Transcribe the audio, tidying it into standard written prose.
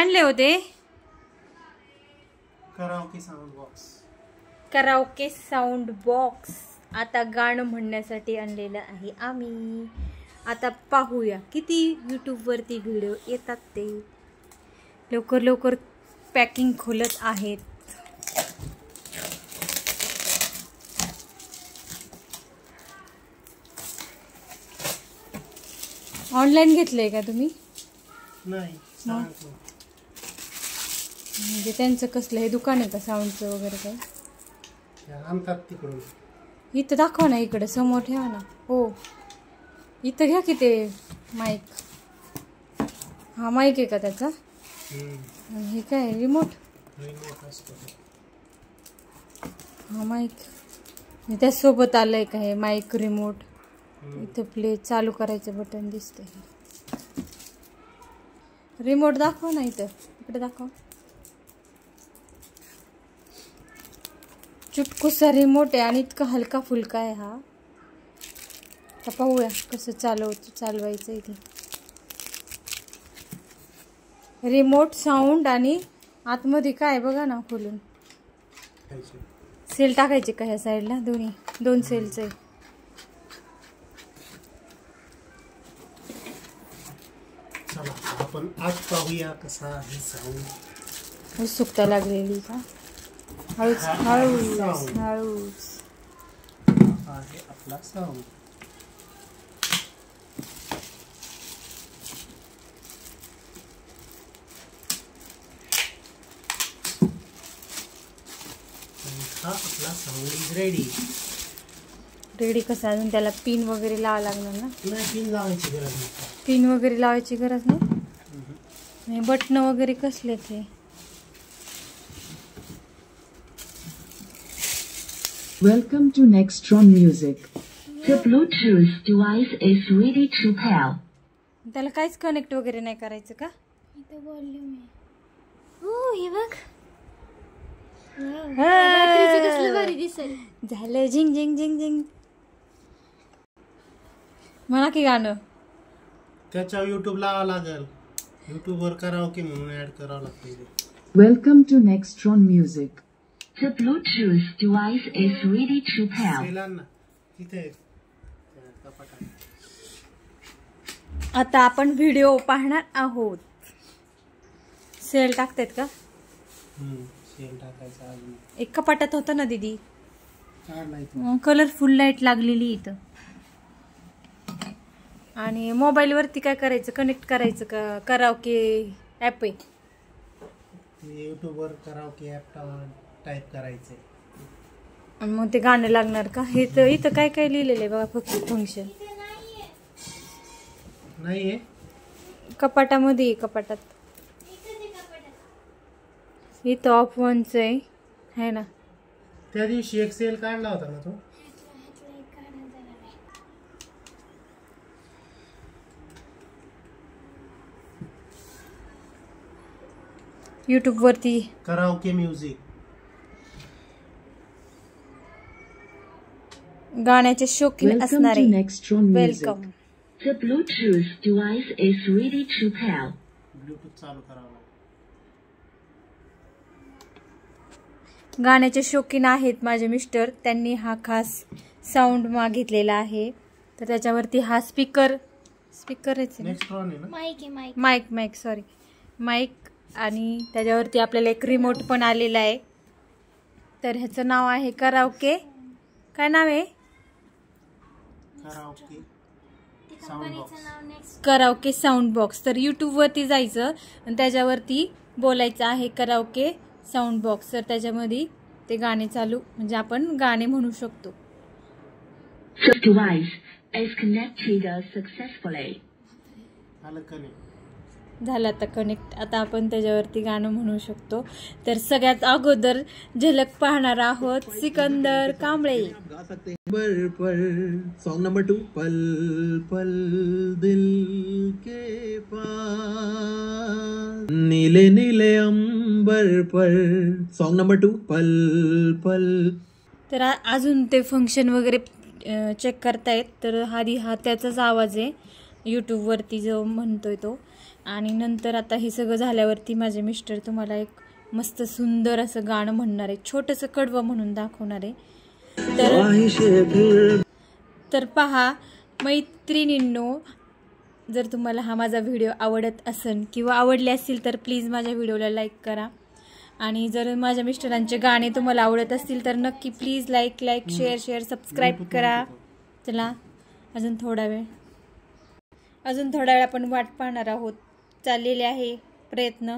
आणले होते? Karaoke sound box. आता गाणं म्हणण्यासाठी आणलेलं आहे आम्ही. आता पाहूया किती यूट्यूब वरती व्हिडिओ येतात ते. लवकर लवकर पॅकिंग खोलत आहेत. ऑनलाईन घेतलंय का तुम्ही? नाही, म्हणजे त्यांचं कसलं हे दुकान आहे का साऊंडचं वगैरे काय? आणतात तिकडून. इथं दाखवा ना, इकडे समोर ठेवा ना. हो इथं घ्या की ते माईक. हा माईक आहे का त्याचा? हे काय रिमोट? हा माईक त्यासोबत आलंय का हे माईक रिमोट? इथं प्ले चालू करायचं बटन दिसतंय. रिमोट दाखव ना, इथं इकडे दाखव. चुटकुसा रिमोट आहे आणि इतका हलका फुलका आहे हा. आता पाहूया कसं चालवायचं इथे. रिमोट साऊंड आणि आतमध्ये काय बघा ना खोलून. सेल टाकायचे का ह्या साईडला? दोन सेलचं आहे. आपण आज पाहूया कसा आहे साऊंड. उत्सुकता लागलेली का? हळूच हळूच हळूच आहे आपला साऊंड. हा आपला साऊंड इज रेडी. रेडी कसं? अजून त्याला पिन वगैरे लावावं लागणार ना? नाही, पिन लावायची गरज नाही. पिन वगैरे लावायची गरज नाही. बटन वगैरे कसले ते? Welcome to Nextron Music. The Bluetooth device is ready to pair. त्याला काहीच कनेक्ट वगैरे नाही करायचं का? इथं व्हॉल्यूम आहे. हो हे बघ. कसलं भारी दिसेल. झालं झिंग झिंग झिंग झिंग. म्हणा की गाणं. त्याच्या युट्यूब लावावं लागेल. युट्यूबवर कराओके म्हणून ऍड करावं लागतं. Welcome to Nextron Music. The Bluetooth device is ready to pair. आता आपण व्हिडिओ पाहणार आहोत. सेल टाकतात का? सेल टाकायचा. एक कपाटात होतं ना दीदी, कलरफुल लाईट लागलेली इथं. आणि मोबाईल वरती काय करायचं? कनेक्ट करायचं का? कराओके ऍप आहे. युट्यूबवर कराओके ऍप टाईप करायचंय आणि मग ते गाणं लागणार का? हे तर इथं काय काय लिहिलेलं आहे बघा. फक्त फंक्शन नाहीये कपाटामध्ये. कपाटात इथं ऑफ 1च आहे ना. त्या दिवशी एक सेल काढला होता ना तो. यूट्यूब वरती कराओके म्युझिक. गाण्याचे शौकीन असणारे welcome. The Bluetooth device is ready to pair. Bluetooth चालू करावं. गाण्याचे शौकीन आहेत माझे मिस्टर. त्यांनी हा खास साऊंड मागितलेला आहे. तर त्याच्यावरती हा स्पीकर आहे ना? Mic sorry mic. आणि त्याच्यावरती आपल्याला एक रिमोट पण आलेला आहे. तर ह्याचं नाव आहे कराओके. काय नाव आहे? Karaoke sound box. तर यूट्यूब वरती जायचं आणि त्याच्यावरती बोलायचं आहे कराओके साऊंड बॉक्स. तर त्याच्यामध्ये ते गाणे चालू, म्हणजे आपण गाणे म्हणू शकतो. झालं आता कनेक्ट. आता आपण त्याच्यावरती गाणं म्हणू शकतो. तर सगळ्यात अगोदर झलक पाहणार आहोत सिकंदर कांबळे. सॉन्ग नंबर 2 पल पल दिल के पास नीले नीले अंबर पर. सॉन्ग नंबर 2 पल पल. तर अजून ते फंक्शन वगैरे चेक करतायत. तर हा त्याचाच आवाज आहे यूट्यूब वरती जो म्हणतोय तो. आणि नंतर आता हे सगळं झाल्यावरती माझे मिस्टर तुम्हाला एक मस्त सुंदर असं गाणं म्हणणार आहे, छोटंसं कडवं म्हणून दाखवणार आहे. तर पहा मैत्रिणींनो, जर तुम्हाला हा माझा व्हिडिओ आवडत असेल किंवा आवडले असतील तर प्लीज माझ्या व्हिडिओला लाईक करा. आणि जर माझ्या मिस्टरांचे गाणे तुम्हाला आवडत असतील तर नक्की प्लीज लाईक शेअर सबस्क्राईब करा. चला अजून थोडा वेळ आपण वाट पाहणार आहोत. चाललेले आहे प्रयत्न.